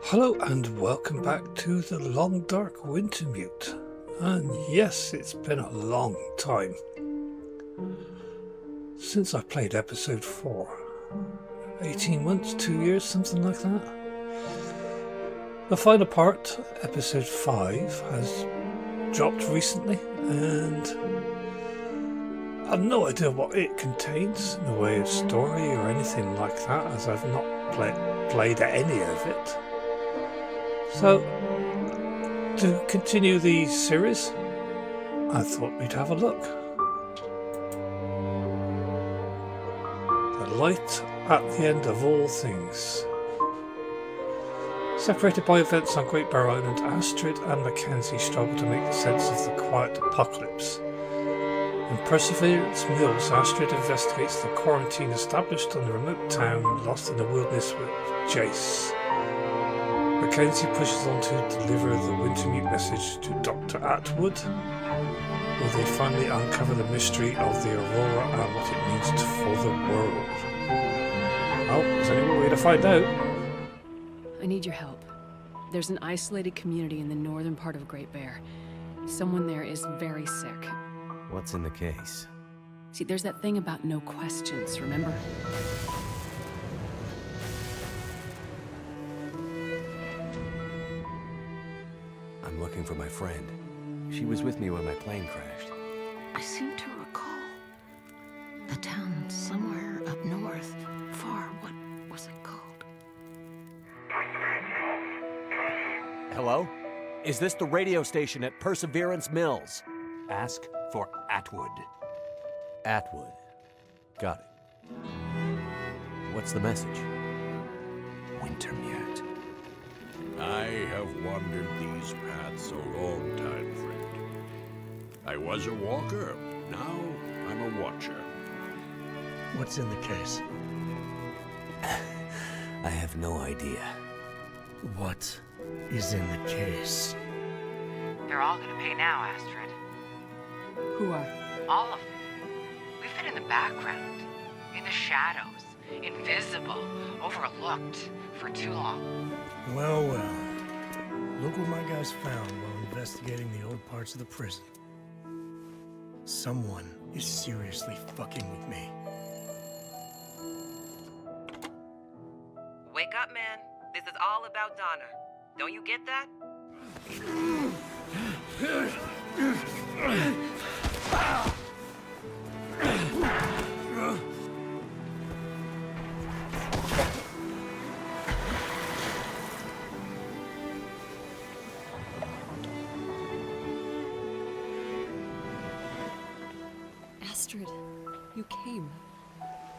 Hello and welcome back to the long dark Wintermute. And yes, it's been a long time since I played episode 4. 18 months, 2 years, something like that. The final part, episode 5, has dropped recently and I've no idea what it contains in the way of story or anything like that, as I've not played any of it. So, to continue the series, I thought we'd have a look. The light at the end of all things. Separated by events on Great Bear Island, Astrid and Mackenzie struggle to make sense of the quiet apocalypse. In Perseverance Mills, Astrid investigates the quarantine established on the remote town lost in the wilderness with Jace. Mackenzie pushes on to deliver the Wintermute message to Dr. Atwood. Will they finally uncover the mystery of the Aurora and what it means for the world? Well, there's only one way to find out. I need your help. There's an isolated community in the northern part of Great Bear. Someone there is very sick. What's in the case? See, there's that thing about no questions, remember? I'm looking for my friend. She was with me when my plane crashed. I seem to recall the town somewhere up north, far. What was it called? Hello? Is this the radio station at Perseverance Mills? Ask for Atwood. Atwood. Got it. What's the message? Wintermute. I have wandered these paths a long time, friend. I was a walker, now I'm a watcher. What's in the case? I have no idea. What is in the case? They're all gonna pay now, Astrid. Who are? All of them. We've been in the background, in the shadows, invisible, overlooked for too long. Well, well. Look what my guys found while investigating the old parts of the prison. Someone is seriously fucking with me. Wake up, man. This is all about Donna. Don't you get that? Astrid, you came.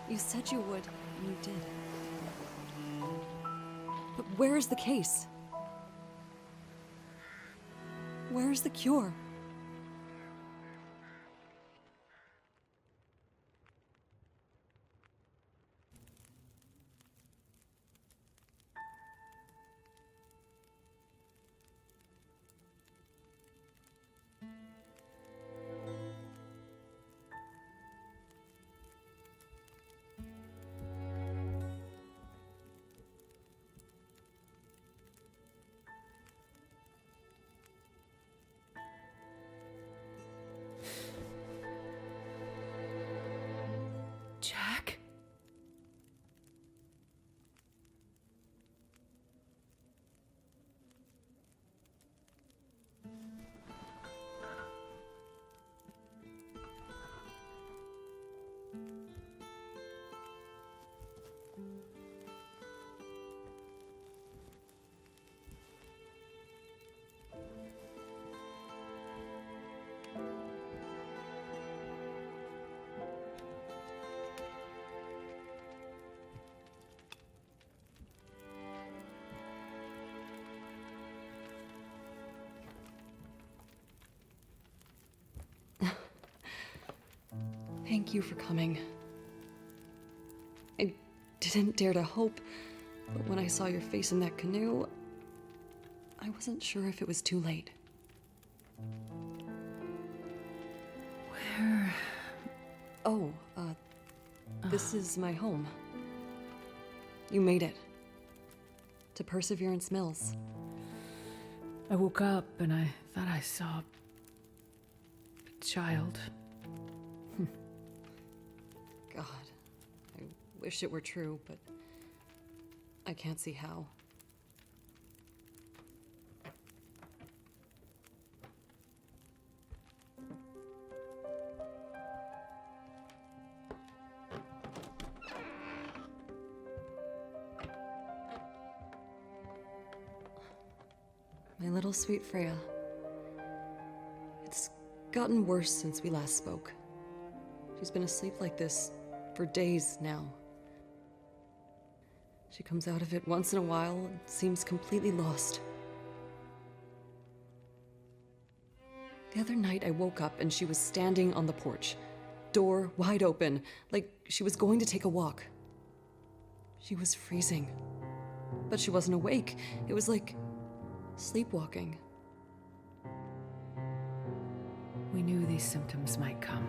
You said you would, and you did. But where is the case? Where is the cure? Jack? Thank you for coming. I didn't dare to hope, but when I saw your face in that canoe, I wasn't sure if it was too late. Where? Oh, this is my home. You made it. to Perseverance Mills. I woke up and I thought I saw a child. God, I wish it were true, but I can't see how. My little sweet Freya. It's gotten worse since we last spoke. She's been asleep like this for days now. She comes out of it once in a while and seems completely lost. The other night I woke up and she was standing on the porch, door wide open, like she was going to take a walk. She was freezing, but she wasn't awake. It was like sleepwalking. We knew these symptoms might come.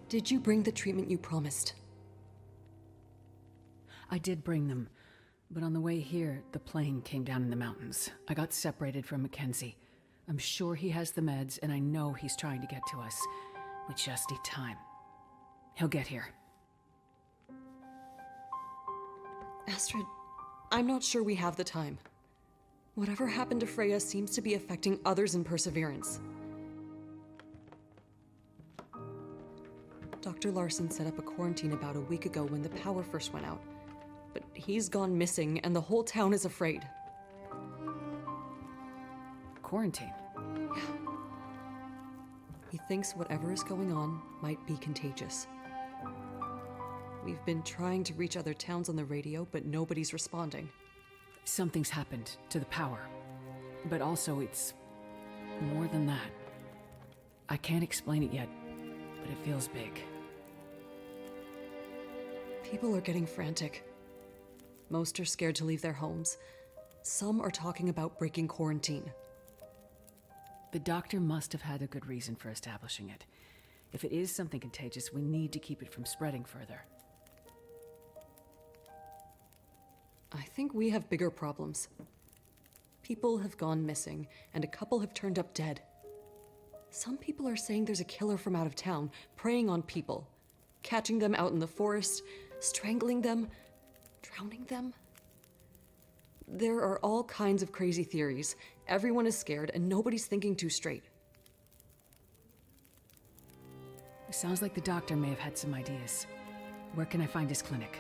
Did you bring the treatment you promised? I did bring them, but on the way here, the plane came down in the mountains. I got separated from Mackenzie. I'm sure he has the meds, and I know he's trying to get to us. We just need time. He'll get here. Astrid, I'm not sure we have the time. Whatever happened to Freya seems to be affecting others in Perseverance. Dr. Larson set up a quarantine about a week ago when the power first went out. But he's gone missing, and the whole town is afraid. Quarantine? Yeah. He thinks whatever is going on might be contagious. We've been trying to reach other towns on the radio, but nobody's responding. Something's happened to the power. But also, it's more than that. I can't explain it yet, but it feels big. People are getting frantic. Most are scared to leave their homes. Some are talking about breaking quarantine. The doctor must have had a good reason for establishing it. If it is something contagious, we need to keep it from spreading further. I think we have bigger problems. People have gone missing, and a couple have turned up dead. Some people are saying there's a killer from out of town, preying on people, catching them out in the forest, strangling them, drowning them. There are all kinds of crazy theories. Everyone is scared, and nobody's thinking too straight. It sounds like the doctor may have had some ideas. Where can I find his clinic?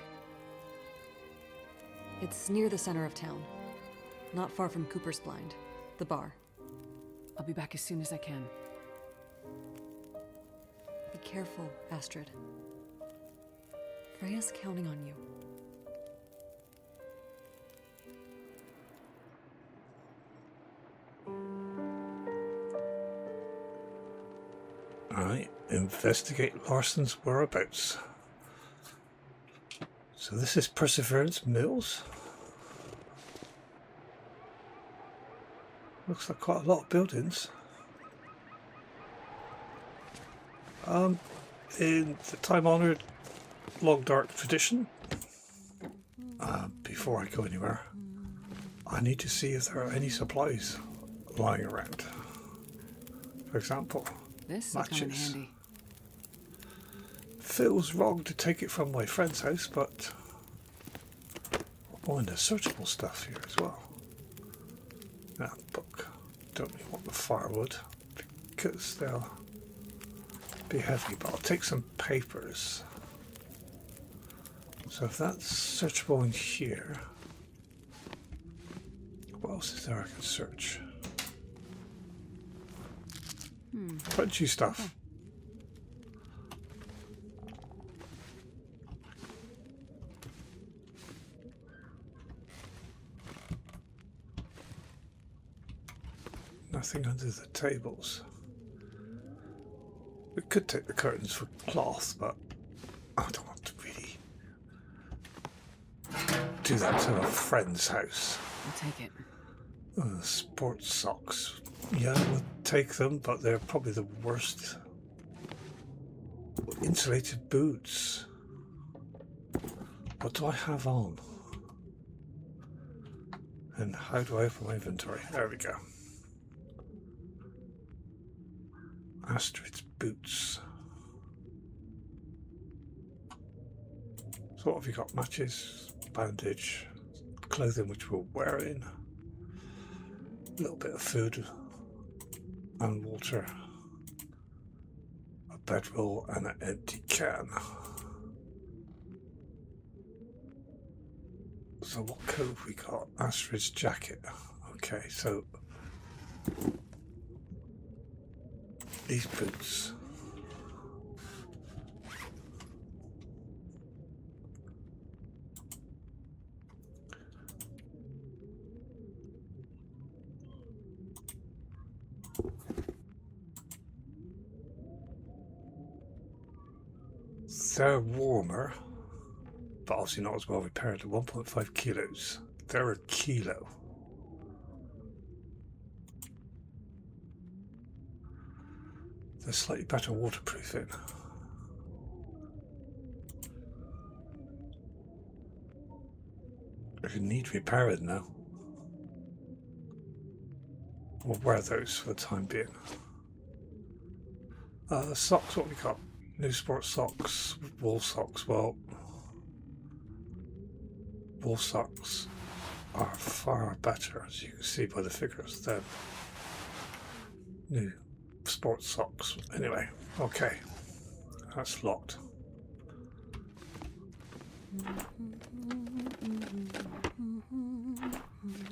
It's near the center of town. Not far from Cooper's Blind, the bar. I'll be back as soon as I can. Be careful, Astrid. Freya's counting on you. Alright, investigate Larson's whereabouts. So this is Perseverance Mills. Looks like quite a lot of buildings. In the time-honored long dark tradition, before I go anywhere, I need to see if there are any supplies lying around. For example, This will come in matches. handy. Feels wrong to take it from my friend's house, but and the searchable stuff here as well. Now, book. Don't really want the firewood because they'll be heavy, but I'll take some papers. So if that's searchable in here, what else is there I can search? Crunchy stuff. Nothing under the tables. We could take the curtains for cloth, but I don't want to really do that to a friend's house. I'll take it. Sports socks. Yeah, we'll take them, but they're probably the worst. Insulated boots. What do I have on? And how do I open my inventory? There we go. Astrid's boots. So what have you got? Matches, bandage, clothing which we're wearing, a little bit of food and water, a bedroll and an empty can. So what coat have we got? Astrid's jacket. Okay, so these boots. They're warmer, but obviously not as well repaired. 1.5 kilos. They're a kilo. They're slightly better waterproofing. They need repairing now. We'll wear those for the time being. Socks, what we got? New sport socks, wool socks. Well, wool socks are far better, as you can see by the figures, than new sports socks. Anyway, okay, that's locked.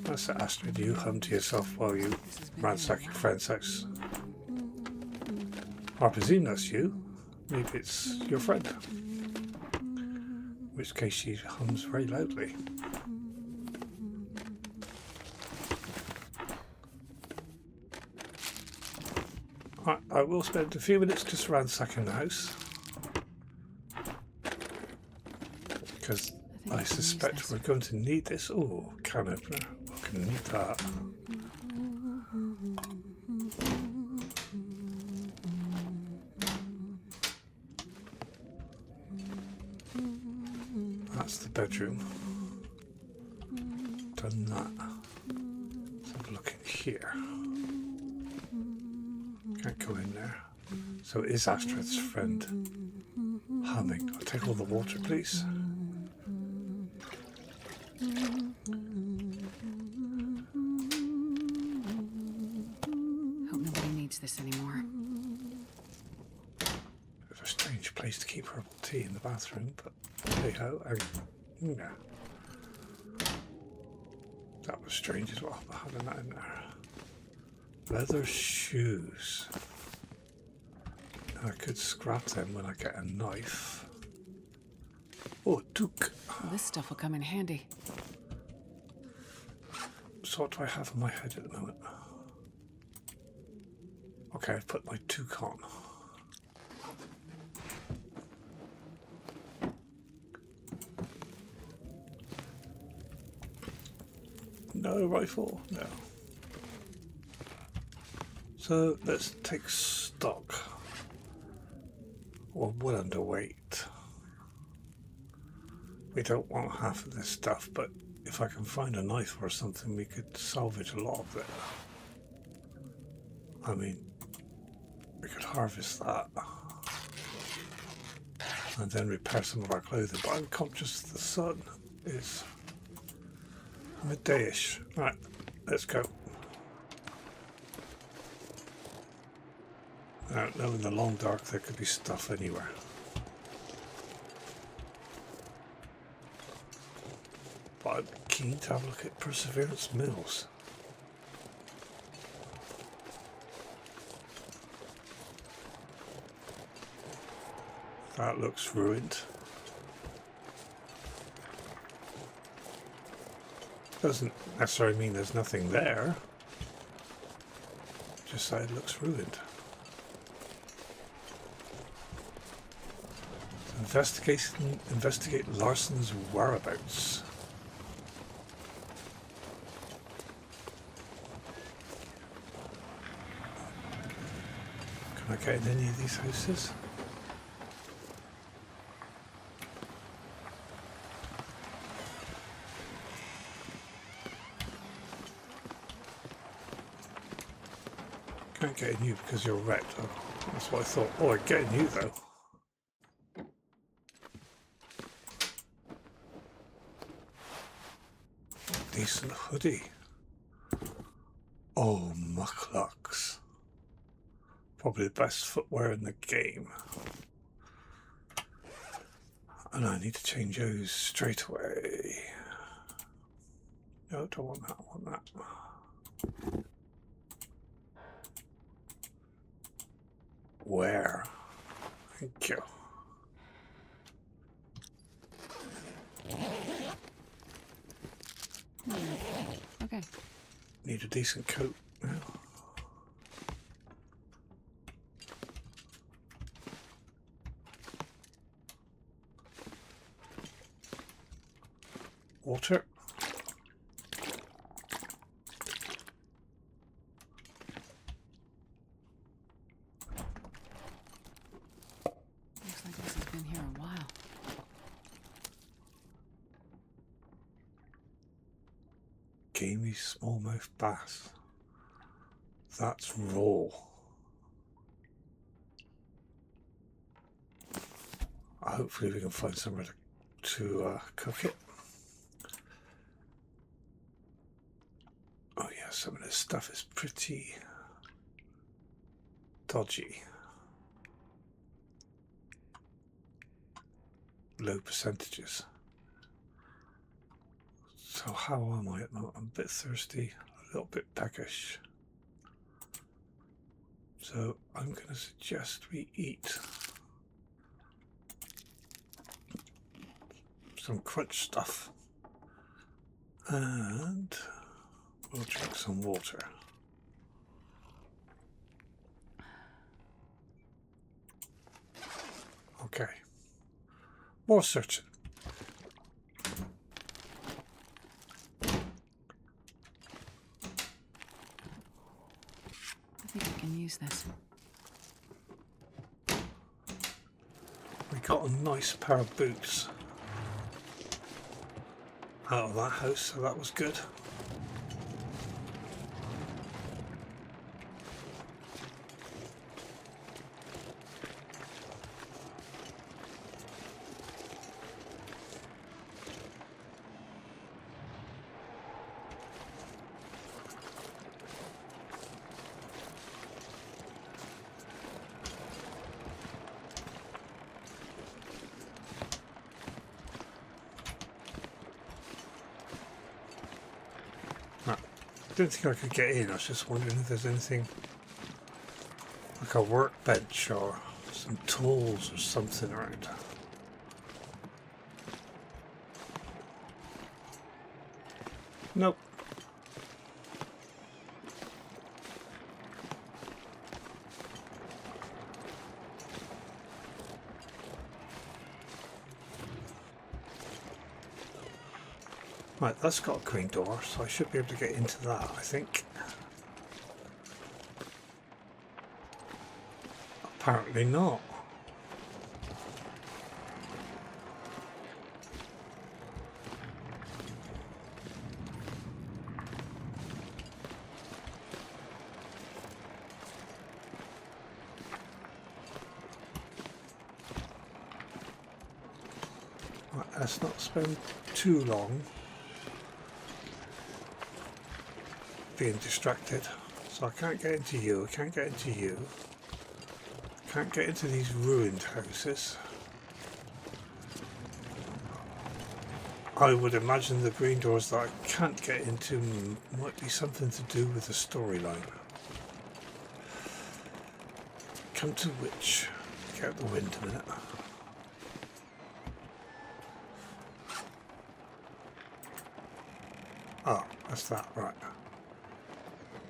That's the Astrid. You hum to yourself while you ransack your friend's house. I presume that's you. Maybe it's your friend. In which case she hums very loudly. I will spend a few minutes just ransacking the house. Because I suspect we're going to need this. Oh, can opener. We're going to need that. That's the bedroom. Done that. Let's have a look in here. Can't go in there. So it is Astrid's friend humming. I'll take all the water, please. Hope nobody needs this anymore. It's a strange place to keep herbal tea in the bathroom, but hey ho. Yeah. That was strange as well, having that in there. Leather shoes. I could scrap them when I get a knife. Oh, toque. Well, this stuff will come in handy. So what do I have on my head at the moment? Okay, I've put my toque on. No rifle? No. So let's take stock. We're well underweight. We don't want half of this stuff, but if I can find a knife or something, we could salvage a lot of it. I mean, we could harvest that and then repair some of our clothing, but I'm conscious the sun is midday-ish. Right, let's go. I don't know, in the long dark there could be stuff anywhere. But I'm keen to have a look at Perseverance Mills. That looks ruined. Doesn't necessarily mean there's nothing there. Just that it looks ruined. Investigate Larson's whereabouts. Can I get in any of these houses? Can't get in you because you're wrecked. Oh, that's what I thought. Oh, I get in you though. Decent hoodie. Oh, mucklucks. Probably the best footwear in the game. And I need to change those straight away. No, don't want that, I want that. Where? Thank you. Okay. Need a decent coat now. Water. Looks like this has been here a while. Gamey smallmouth bass. That's raw. Hopefully we can find somewhere to cook it. Oh yeah, some of this stuff is pretty dodgy. Low percentages. So how am I at the moment? I'm a bit thirsty, a little bit peckish. So I'm going to suggest we eat some crunch stuff. And we'll drink some water. Okay. More searching. I think I can use this. We got a nice pair of boots out of that house, so that was good. I didn't think I could get in. I was just wondering if there's anything like a workbench or some tools or something around. Nope. Right, that's got a green door, so I should be able to get into that, I think. Apparently not. Right, let's not spend too long being distracted. So I can't get into you, I can't get into you. Can't get into these ruined houses. I would imagine the green doors that I can't get into might be something to do with the storyline. Come to which? Get out the wind a minute. Oh, that's that, right.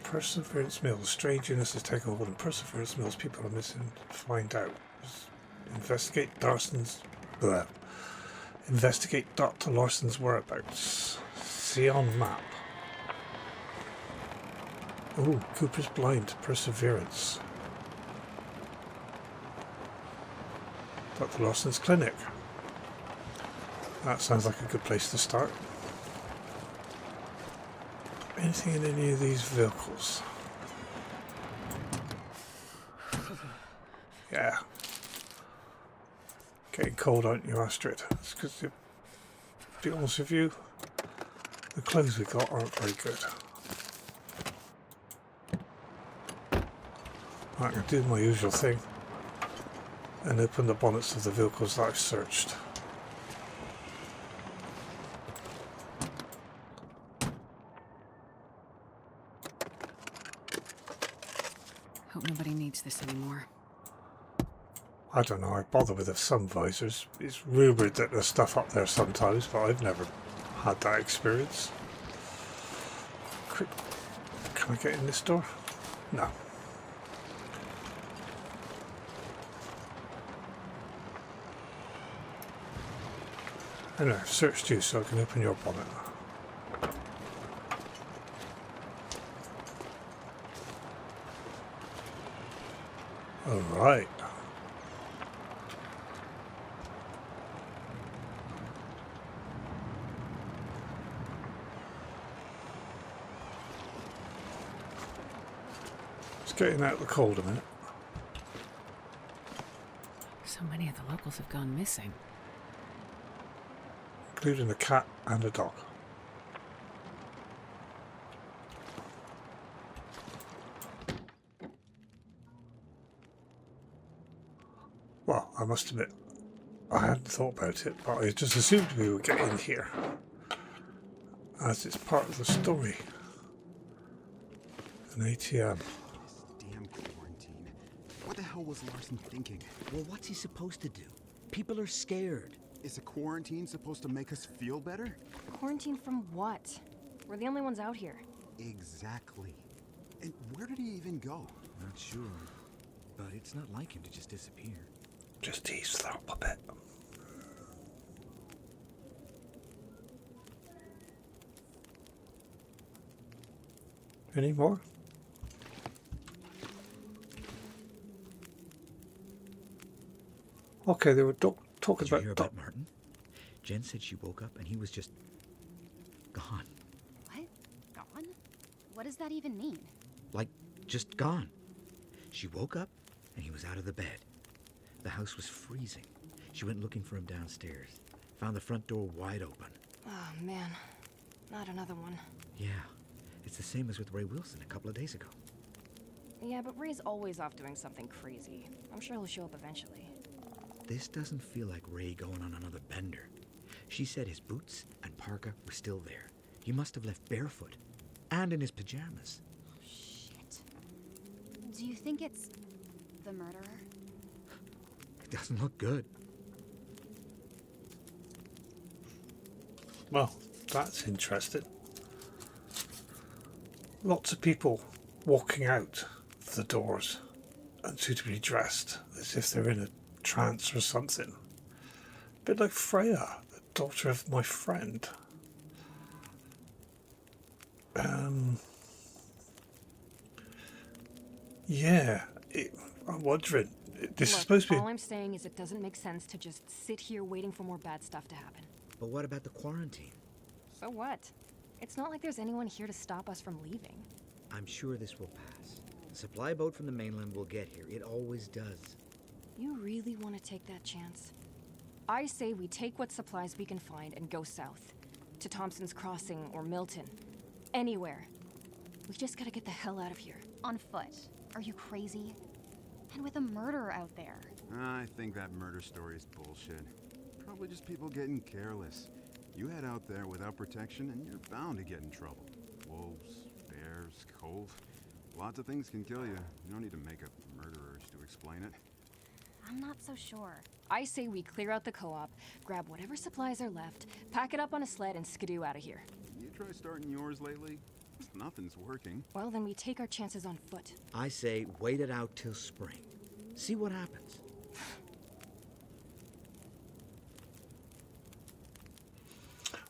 Perseverance Mills. Strange illness has taken hold in Perseverance Mills. People are missing. Find out. Investigate Investigate Dr. Larson's whereabouts. See on map. Oh, Cooper's blind. Perseverance. Dr. Larson's clinic. That sounds like a good place to start. Anything in any of these vehicles? Yeah. Getting cold, aren't you, Astrid? It's because, to be honest with you, the clothes we got aren't very good. I can do my usual thing and open the bonnets of the vehicles that I've searched. Hope nobody needs this anymore. I don't know, I bother with the sun visors. It's rumoured that there's stuff up there sometimes, but I've never had that experience. Quick, can I get in this door? No. Anyway, I've searched you so I can open your bonnet. Alright. It's getting out of the cold a minute. So many of the locals have gone missing. Including a cat and a dog. Well, I must admit, I hadn't thought about it, but I just assumed we would get in here, as it's part of the story. An ATM. Damn quarantine. What the hell was Larson thinking? Well, what's he supposed to do? People are scared. Is a quarantine supposed to make us feel better? Quarantine from what? We're the only ones out here. Exactly. And where did he even go? Not sure. But it's not like him to just disappear. Just eavesdrop a bit. Any more? Okay, they were talking Did you about... hear about Martin? Jen said she woke up and he was just... gone. What? Gone? What does that even mean? Like, just gone. She woke up and he was out of the bed. The house was freezing. She went looking for him downstairs. Found the front door wide open. Oh, man. Not another one. Yeah. It's the same as with Ray Wilson a couple of days ago. Yeah, but Ray's always off doing something crazy. I'm sure he'll show up eventually. This doesn't feel like Ray going on another bender. She said his boots and parka were still there. He must have left barefoot. And in his pajamas. Shit. Do you think it's the murderer? It doesn't look good. Well, that's interesting. Lots of people walking out the doors unsuitably dressed, as if they're in a trance or something. A bit like Freya, the daughter of my friend. Yeah, I'm wondering. This is supposed to be... all I'm saying is it doesn't make sense to just sit here waiting for more bad stuff to happen. But what about the quarantine? So what? It's not like there's anyone here to stop us from leaving. I'm sure this will pass. The supply boat from the mainland will get here. It always does. You really want to take that chance? I say we take what supplies we can find and go south. To Thompson's Crossing or Milton. Anywhere. We just gotta get the hell out of here. On foot. Are you crazy? And with a murderer out there. I think that murder story is bullshit. Probably just people getting careless. You head out there without protection and you're bound to get in trouble. Wolves, bears, cold. Lots of things can kill you. You don't need to make up murderers to explain it. I'm not so sure. I say we clear out the co-op, grab whatever supplies are left, pack it up on a sled and skidoo out of here. You try starting yours lately? Nothing's working. Well, then we take our chances on foot. I say wait it out till spring. See what happens.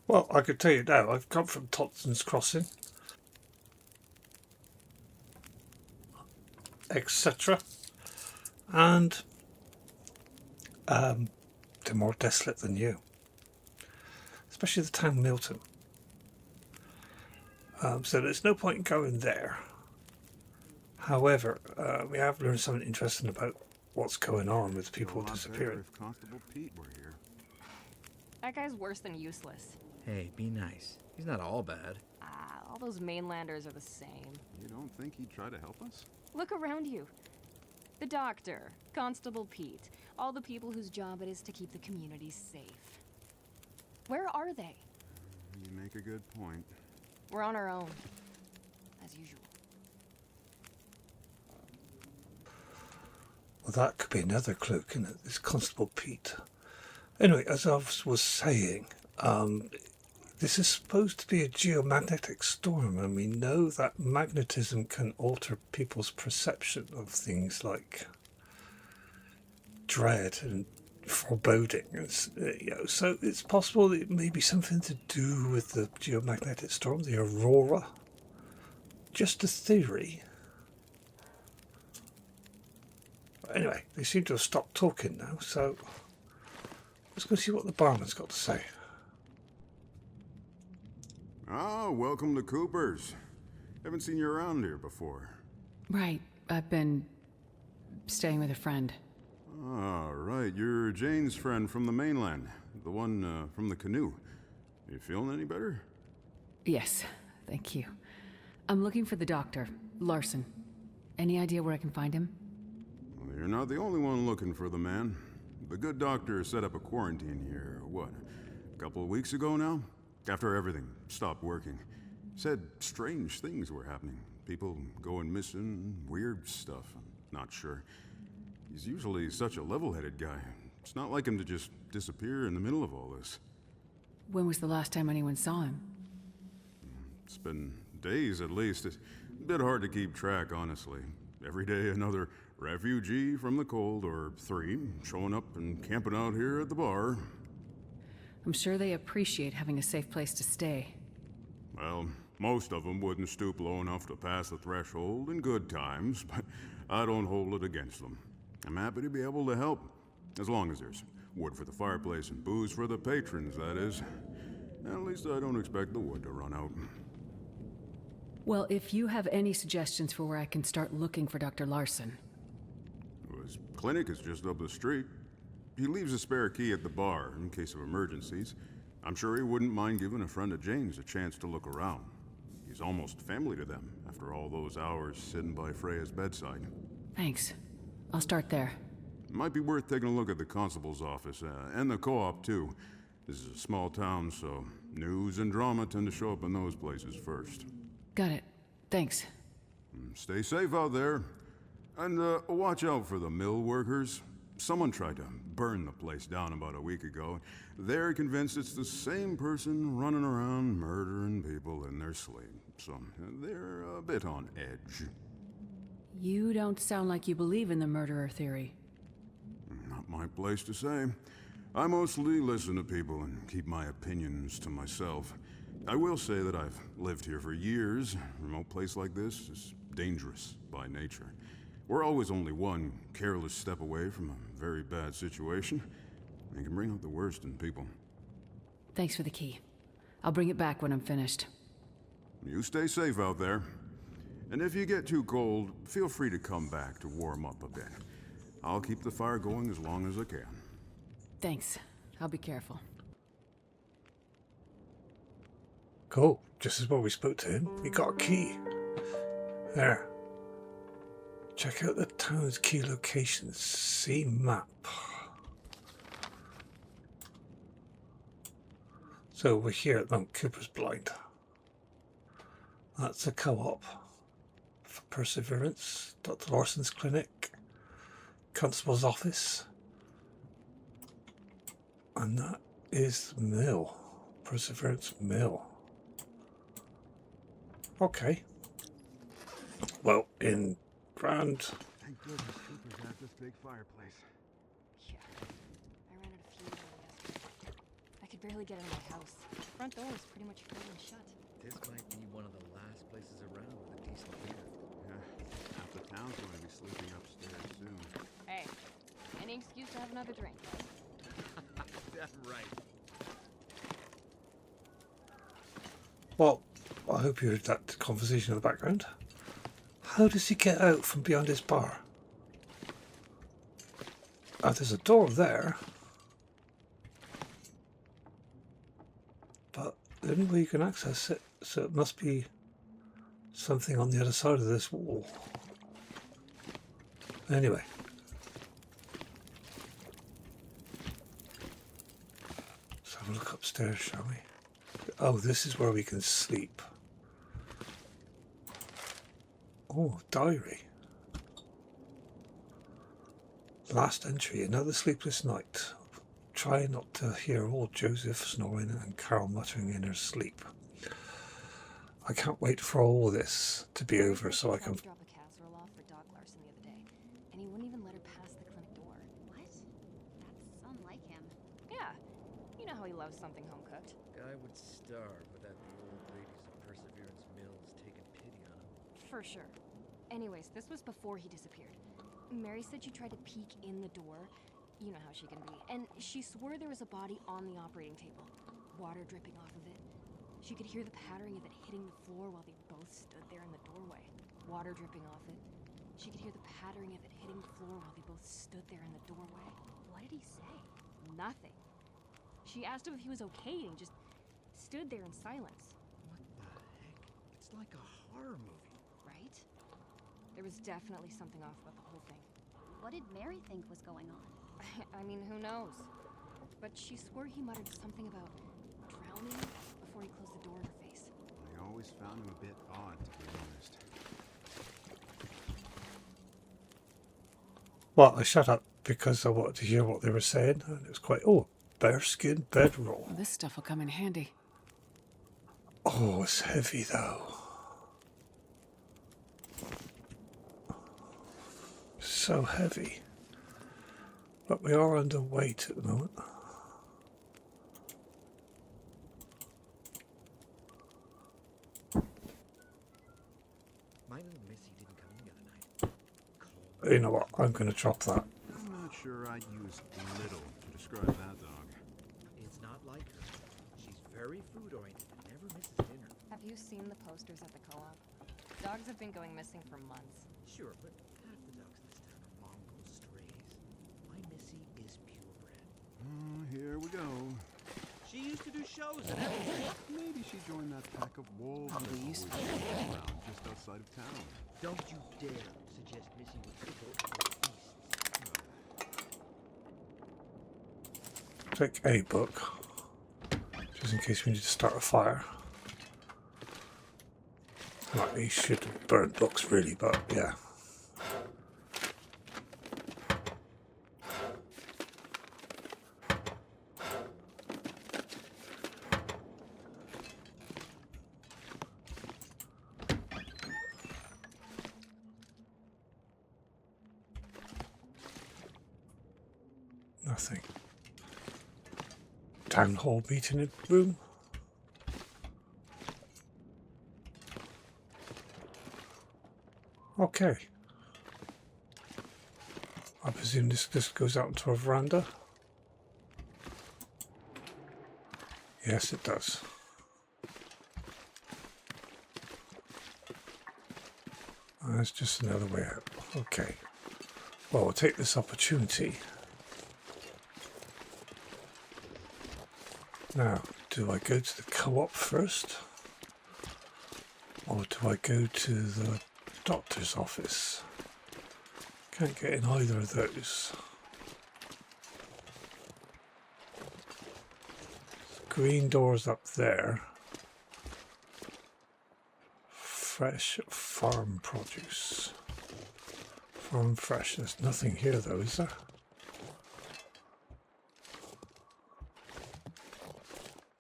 Well, I could tell you now, I've come from Thompson's Crossing, etc. And they're more desolate than you. Especially the town Milton. So there's no point in going there. However, we have learned something interesting about what's going on with Feel a people lot disappearing. better if Constable Pete were here. That guy's worse than useless. Hey, be nice. He's not all bad. Ah, all those mainlanders are the same. You don't think he'd try to help us? Look around you. The doctor, Constable Pete, all the people whose job it is to keep the community safe. Where are they? You make a good point. We're on our own, as usual. Well, that could be another clue, couldn't it? This Constable Pete. Anyway, as I was saying, this is supposed to be a geomagnetic storm, and we know that magnetism can alter people's perception of things like dread and foreboding. So it's possible that it may be something to do with the geomagnetic storm, the aurora. Just a theory. Anyway, they seem to have stopped talking now, so let's go see what the barman's got to say. Ah, welcome to Cooper's. Haven't seen you around here before. Right. I've been staying with a friend. Ah, right. You're Jane's friend from the mainland. The one from the canoe. You feeling any better? Yes, thank you. I'm looking for the doctor, Larson. Any idea where I can find him? Well, you're not the only one looking for the man. The good doctor set up a quarantine here, what, a couple of weeks ago now? After everything stopped working. Said strange things were happening. People going missing, weird stuff. I'm not sure. He's usually such a level-headed guy. It's not like him to just disappear in the middle of all this. When was the last time anyone saw him? It's been days at least. It's a bit hard to keep track, honestly. Every day another refugee from the cold, or 3, showing up and camping out here at the bar. I'm sure they appreciate having a safe place to stay. Well, most of them wouldn't stoop low enough to pass the threshold in good times, but I don't hold it against them. I'm happy to be able to help, as long as there's wood for the fireplace and booze for the patrons, that is. At least I don't expect the wood to run out. Well, if you have any suggestions for where I can start looking for Dr. Larson. His clinic is just up the street. He leaves a spare key at the bar in case of emergencies. I'm sure he wouldn't mind giving a friend of Jane's a chance to look around. He's almost family to them after all those hours sitting by Freya's bedside. Thanks. I'll start there. Might be worth taking a look at the constable's office, and the co-op too. This is a small town, so news and drama tend to show up in those places first. Got it. Thanks. Stay safe out there. And watch out for the mill workers. Someone tried to burn the place down about a week ago. They're convinced it's the same person running around murdering people in their sleep. So they're a bit on edge. You don't sound like you believe in the murderer theory. Not my place to say. I mostly listen to people and keep my opinions to myself. I will say that I've lived here for years. A remote place like this is dangerous by nature. We're always only one careless step away from a very bad situation. It can bring out the worst in people. Thanks for the key. I'll bring it back when I'm finished. You stay safe out there. And if you get too cold, feel free to come back to warm up a bit. I'll keep the fire going as long as I can. Thanks. I'll be careful. Cool. Just as well we spoke to him. We got a key. There. Check out the town's key locations. See map. So we're here at Mount Cooper's Blind. That's a co-op for Perseverance, Dr. Larson's clinic, Constable's office, and that is the mill, Perseverance Mill. Okay. Well, in grand. Thank goodness Cooper's got this big fireplace. Yeah. I ran out of fuel yesterday. I could barely get out of my house. The front door was pretty much frozen shut. This might be one of the last places around with a decent heater. Yeah, half the town's going to be sleeping upstairs soon. Hey, any excuse to have another drink. That's right. Well, I hope you heard that conversation in the background. How does he get out from behind his bar? there's a door there. But the only way you can access it, so it must be something on the other side of this wall. Anyway. Let's have a look upstairs, shall we? Oh, this is where we can sleep. Oh, diary. Last entry, another sleepless night. Try not to hear old Joseph snoring and Carol muttering in her sleep. I can't wait for all this to be over so I can... Drop a casserole off for Doc Larson the other day, and he wouldn't even let her pass the clinic door. What? That's unlike him. Yeah, you know how he loves something home cooked. Guy would starve without the old ladies of Perseverance Mills taking pity on him. For sure. Anyways, this was before he disappeared. Mary said she tried to peek in the door. You know how she can be. And she swore there was a body on the operating table. Water dripping off of it. She could hear the pattering of it hitting the floor while they both stood there in the doorway. Water dripping off it. She could hear the pattering of it hitting the floor while they both stood there in the doorway. What did he say? Nothing. She asked him if he was okay, and he just stood there in silence. What the heck? It's like a horror movie. Right? There was definitely something off about the whole thing. What did Mary think was going on? I mean, who knows? But she swore he muttered something about drowning before he closed the door in her face. I always found him a bit odd, to be honest. Well, I shut up because I wanted to hear what they were saying, and it was quite, oh, bearskin bedroll. Well, this stuff will come in handy. Oh, it's heavy though. So heavy. But we are underweight at the moment. My little Missy didn't come in the other night. You know what? I'm going to drop that. I'm not sure I'd use little to describe that dog. It's not like her. She's very food-oriented and never misses dinner. Have you seen the posters at the co-op? Dogs have been going missing for months. Sure, but half the dogs in this town are mongrel strays. My Missy is purebred. Here we go. She used to do shows and everything. Maybe she joined that pack of wolves that Probably always used to. roam around just outside of town. Don't you dare suggest Missy would pickle or feast. Take a book, just in case we need to start a fire. Well, these should have burnt books really, but yeah. Nothing. Town hall meeting room. Okay. I presume this goes out into a veranda. Yes, it does. That's just another way out. Okay. Well, we'll take this opportunity. Now, do I go to the co-op first? Or do I go to the doctor's office? Can't get in either of those. Green doors up there. Fresh farm produce. Farm fresh. There's nothing here though, is there?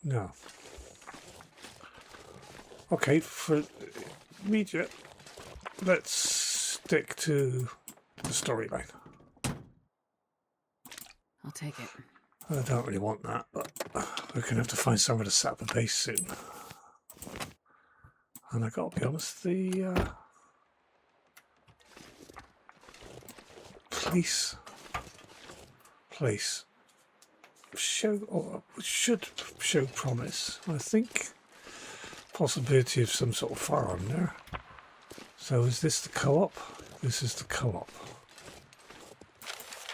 No. Okay, for immediate, let's stick to the storyline. I'll take it. I don't really want that, but we're going to have to find somewhere to set up a base soon. And I gotta be honest, the police place should show promise. I think possibility of some sort of firearm there. So is this the co-op? This is the co-op.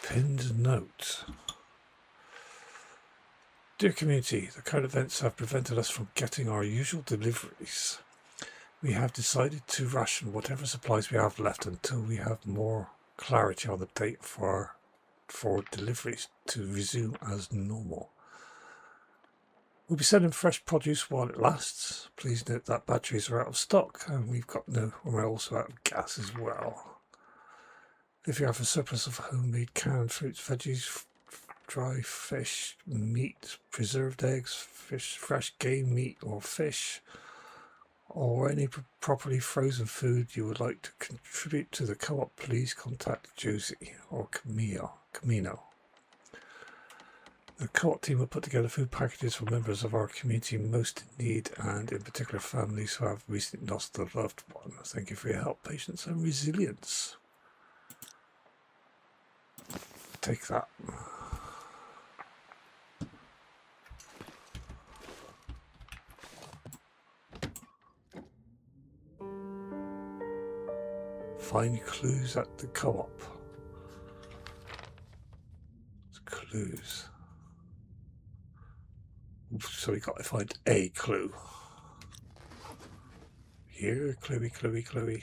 Pinned note. Dear community, the current events have prevented us from getting our usual deliveries. We have decided to ration whatever supplies we have left until we have more clarity on the date for deliveries to resume as normal. We'll be sending fresh produce while it lasts. Please note that batteries are out of stock and we're also out of gas as well. If you have a surplus of homemade canned fruits, veggies, dry fish, meat, preserved eggs, fish, fresh game meat or fish, or any properly frozen food you would like to contribute to the co-op, please contact Josie or Camino. The co-op team will put together food packages for members of our community most in need, and in particular families who have recently lost a loved one. Thank you for your help, patience and resilience. Take that. Find clues at the co-op. Clues. So we got to find a clue. Here, cluey.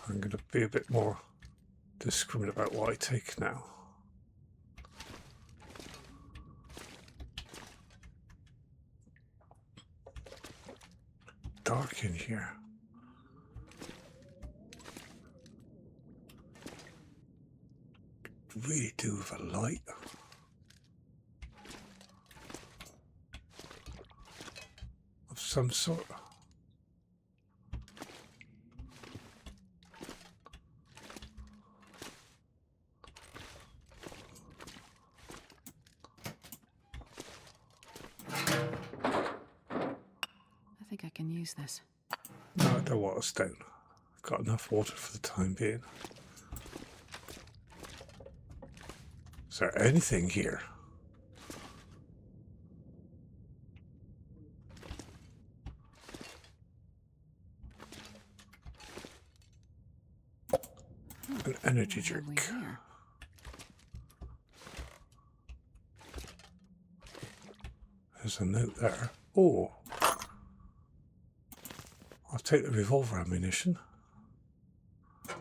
I'm going to be a bit more discriminate about what I take now. Dark in here. Really do with a light. Of some sort. I think I can use this. No, I don't want a stone. I've got enough water for the time being. Is there anything here? An energy drink. There's a note there. Oh, I'll take the revolver ammunition.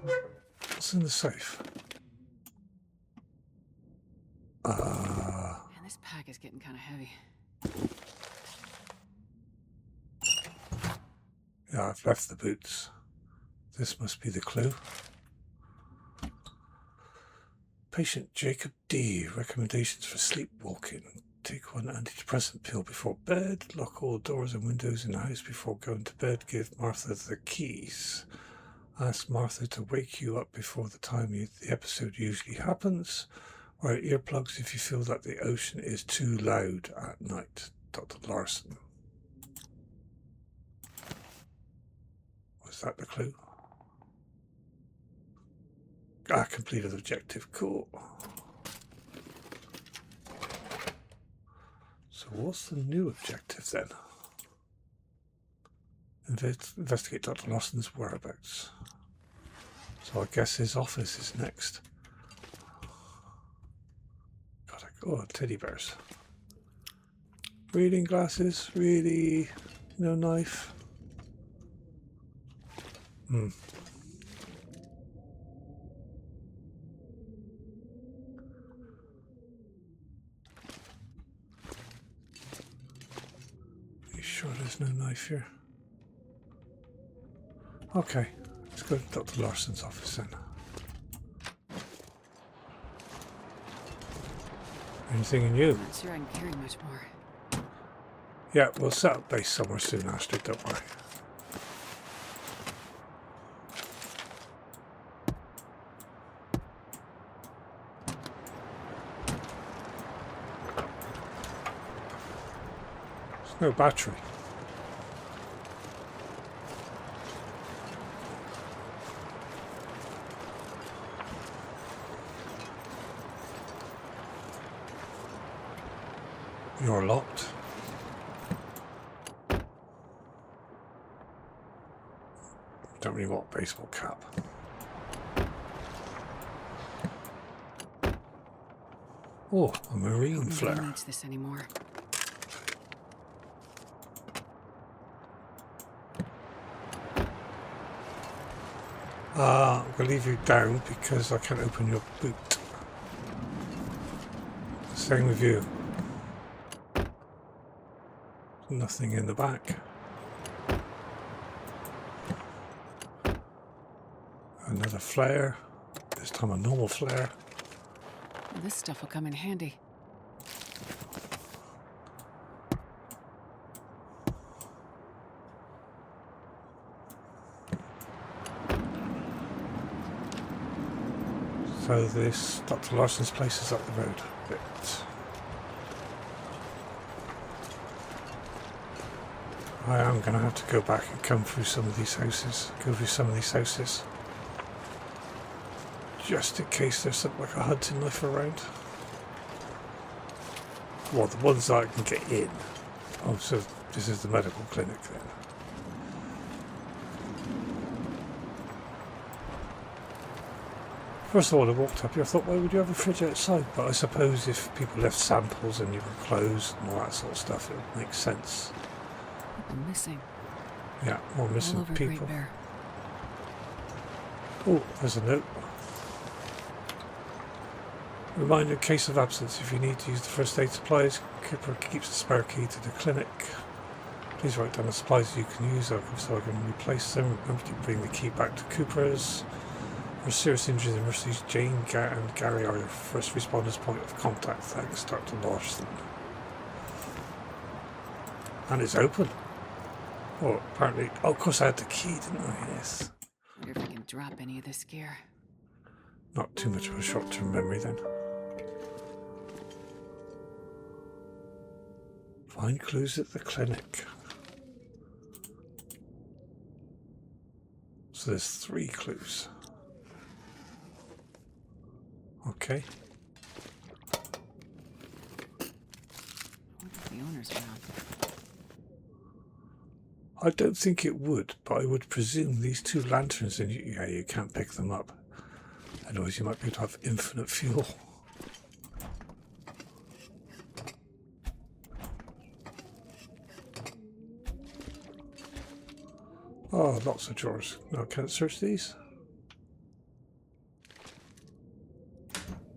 What's in the safe? Man, this pack is getting kind of heavy. Yeah, I've left the boots. This must be the clue. Patient Jacob D. Recommendations for sleepwalking. Take one antidepressant pill before bed. Lock all doors and windows in the house before going to bed. Give Martha the keys. Ask Martha to wake you up before the time the episode usually happens. Wear earplugs if you feel that the ocean is too loud at night. Dr. Larson. Was that the clue? Completed objective. Cool. So what's the new objective then? Investigate Dr. Larson's whereabouts. So I guess his office is next. Oh, teddy bears. Reading glasses, really? No knife? You sure there's no knife here? Okay, let's go to Dr. Larson's office then. Anything in you? I'm not sure I can carry much more. Yeah, we'll set up base somewhere soon, Astrid, don't worry. There's no battery. You're locked. Don't really want a baseball cap. Oh, a marine Nobody flare. needs this anymore. I'm going to leave you down because I can't open your boot. Same with you. Nothing in the back. Another flare. This time a normal flare. Well, this stuff will come in handy. So this Dr. Larson's place is up the road a bit. I am going to have to go back and come through some of these houses. Just in case there's something like a hunting knife around. Well, the ones that I can get in. Oh, so this is the medical clinic then. First of all, I walked up here, I thought, why would you have a fridge outside? But I suppose if people left samples and you were closed and all that sort of stuff, it would make sense. People missing. Yeah, more missing all over people. Great Bear. Oh, there's a note. Reminder, in case of absence, if you need to use the first aid supplies, Cooper keeps the spare key to the clinic. Please write down the supplies you can use so I can replace them. Remember to bring the key back to Cooper's. For serious injuries and emergencies, Jane and Gary are your first responders' point of contact. Thanks, Dr. Larson. And it's open. Oh, apparently. Oh, of course I had the key, didn't I? Yes. Wonder if I can drop any of this gear. Not too much of a short-term memory then. Find clues at the clinic. So there's 3 clues. Okay. What if the owner's around? I don't think it would, but I would presume these 2 lanterns, and you can't pick them up. Otherwise you might be able to have infinite fuel. Oh, lots of drawers. No, can't search these.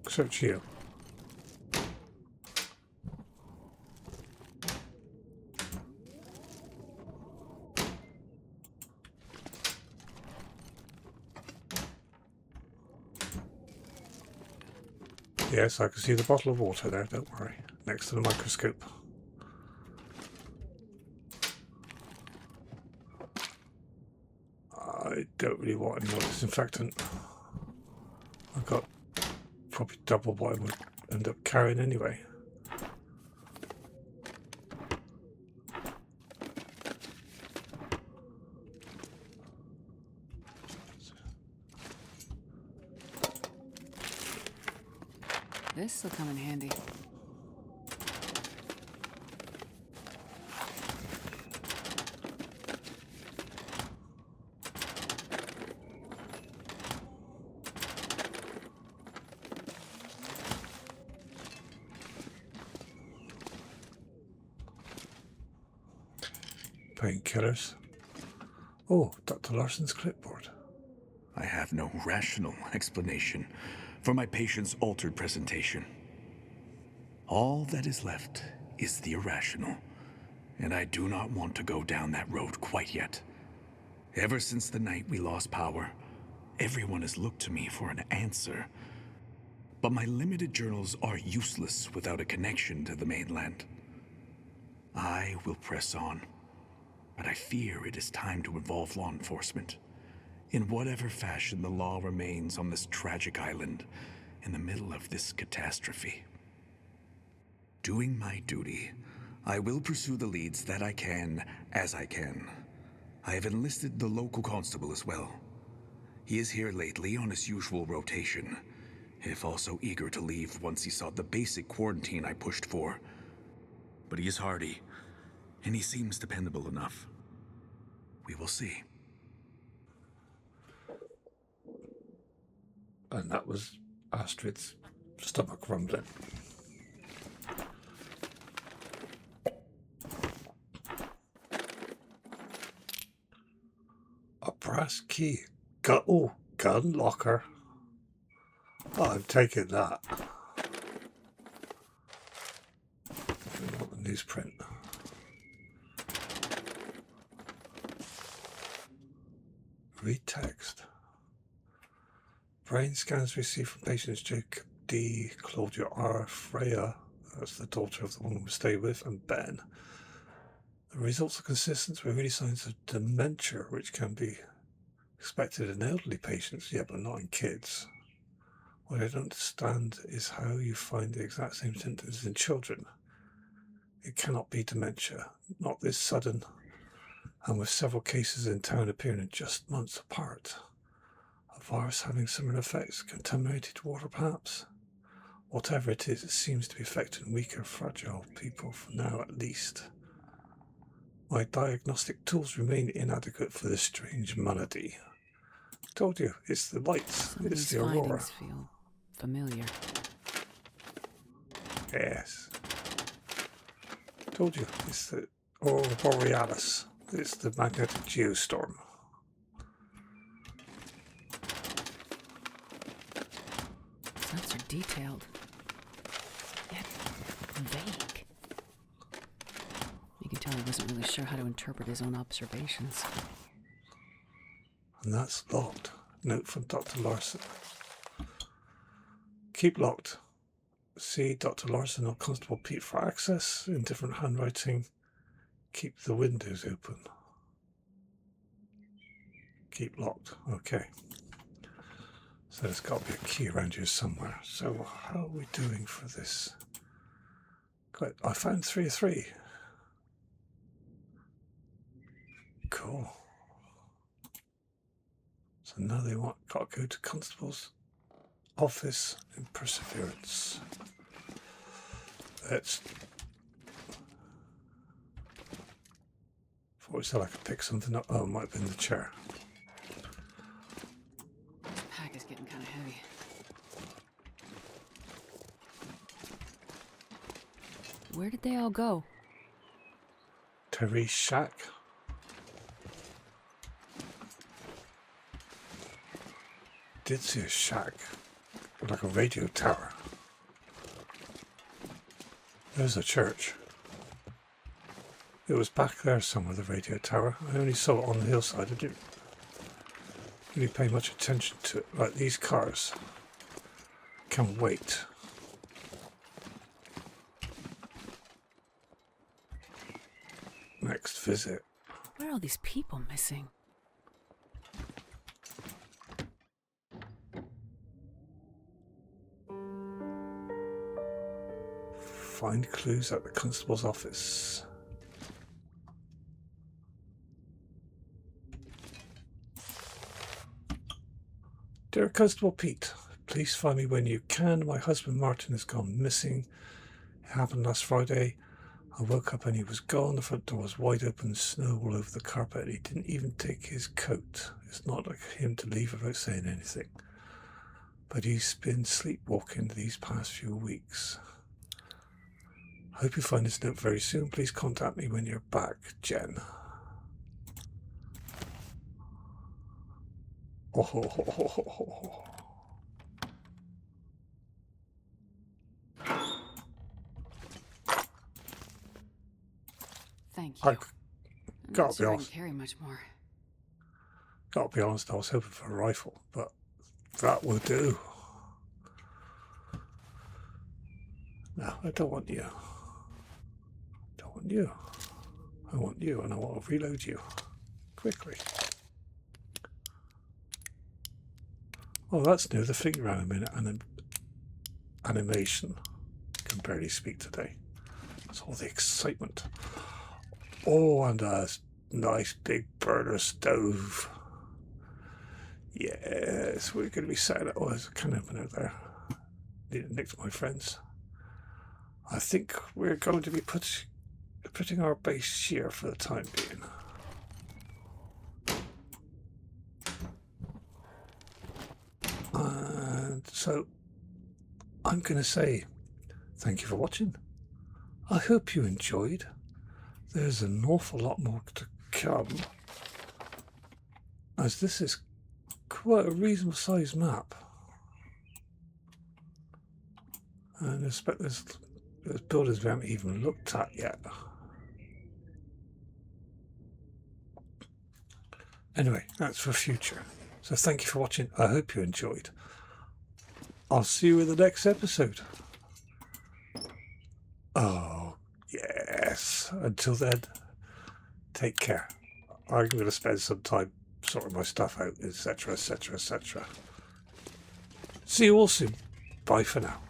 Search you. Yes, I can see the bottle of water there, don't worry. Next to the microscope. I don't really want any more disinfectant. I've got probably double what I would end up carrying anyway. This will come in handy. Painkillers. Oh, Dr. Larson's clipboard. I have no rational explanation for my patient's altered presentation. All that is left is the irrational, and I do not want to go down that road quite yet. Ever since the night we lost power, everyone has looked to me for an answer. But my limited journals are useless without a connection to the mainland. I will press on, but I fear it is time to involve law enforcement. In whatever fashion the law remains on this tragic island in the middle of this catastrophe. Doing my duty, I will pursue the leads that I can as I can. I have enlisted the local constable as well. He is here lately on his usual rotation, if also eager to leave once he saw the basic quarantine I pushed for. But he is hardy, and he seems dependable enough. We will see. And that was Astrid's stomach rumbling. brass key. Gun locker. Oh, I'm taking that. Not the newsprint. Read text. Brain scans received from patients Jacob D, Claudia R, Freya, that's the daughter of the woman we stay with, and Ben. The results are consistent with early signs of dementia, which can be expected in elderly patients, yeah, but not in kids. What I don't understand is how you find the exact same symptoms in children. It cannot be dementia, not this sudden, and with several cases in town appearing in just months apart. A virus having similar effects, contaminated water perhaps? Whatever it is, it seems to be affecting weaker, fragile people, for now at least. My diagnostic tools remain inadequate for this strange malady. Told you, it's the lights, Some of it's these the aurora. findings feel familiar. Yes. Told you, it's the aurora borealis. It's the magnetic geostorm. Sense are detailed, yet vague. You can tell he wasn't really sure how to interpret his own observations. And that's locked. Note from Dr. Larson. Keep locked. See Dr. Larson or Constable Pete for access in different handwriting. Keep the windows open. Keep locked. Okay. So there's got to be a key around here somewhere. So how are we doing for this? Great. I found 3 of 3. Cool. So now they got to go to Constable's office in Perseverance. Let's... Thought it said I could pick something up. Oh, it might have been the chair. This pack is getting kind of heavy. Where did they all go? Terry's shack. Did see a shack, like a radio tower. There's a church. It was back there somewhere, the radio tower. I only saw it on the hillside. I didn't really pay much attention to it. Like these cars can wait. Next visit. Where are all these people missing? Find clues at the constable's office. Dear Constable Pete, please find me when you can. My husband Martin has gone missing. It happened last Friday. I woke up and he was gone. The front door was wide open, snow all over the carpet, and he didn't even take his coat. It's not like him to leave without saying anything. But he's been sleepwalking these past few weeks. I hope you find this note very soon. Please contact me when you're back, Jen. Oh. Thank you. I gotta be I honest. can carry much more. Gotta be honest, I was hoping for a rifle, but that will do. No, I don't want you. I want you, and I want to reload you quickly. Oh, that's new. The figure animation. Can barely speak today. That's all the excitement. Oh, and a nice big burner stove. Yes, we're going to be setting up. Oh, there's a can opener there. Need to nick to my friends. I think we're going to be putting our base here for the time being. And so I'm going to say thank you for watching. I hope you enjoyed. There's an awful lot more to come. as this is quite a reasonable sized map. And I expect there's buildings we haven't even looked at yet. Anyway, that's for future. So thank you for watching. I hope you enjoyed. I'll see you in the next episode. Oh, yes. Until then, take care. I'm going to spend some time sorting my stuff out, etc., etc., etc. See you all soon. Bye for now.